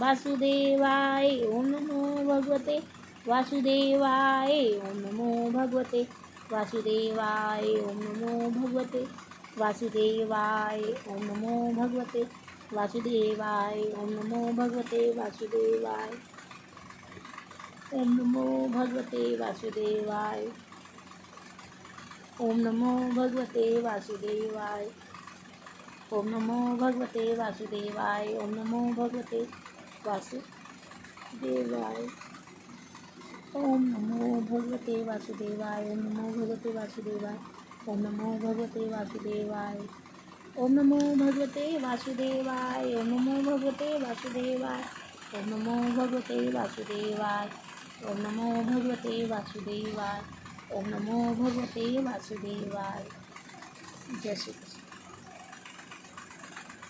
वासुदेवाय ओम नमो भगवते वासुदेवाय ओम नमो भगवते वासुदेवाय ओम नमो भगवते वासुदेवाय ओम नमो भगवते वासुदेवाय ओम नमो भगवते वासुदेवाय ओम नमो भगवते वासुदेवाय ओम नमो भगवते वासुदेवाय ओम नमो भगवते वासुदेवाय ओम नमो भगवते वासुदेवाय ओम नमो भगवते वासुदेवाय ओम नमो भगवते वासुदेवाय ओम नमो भगवते वासुदेवाय ओम नमो भगवते वासुदेवाय ओम नमो भगवते वासुदेवाय ओम नमो भगवते वासुदेवाय ओम नमो भगवते वासुदेवाय ओम नमो भगवते वासुदेवाय। जय श्री कृष्ण।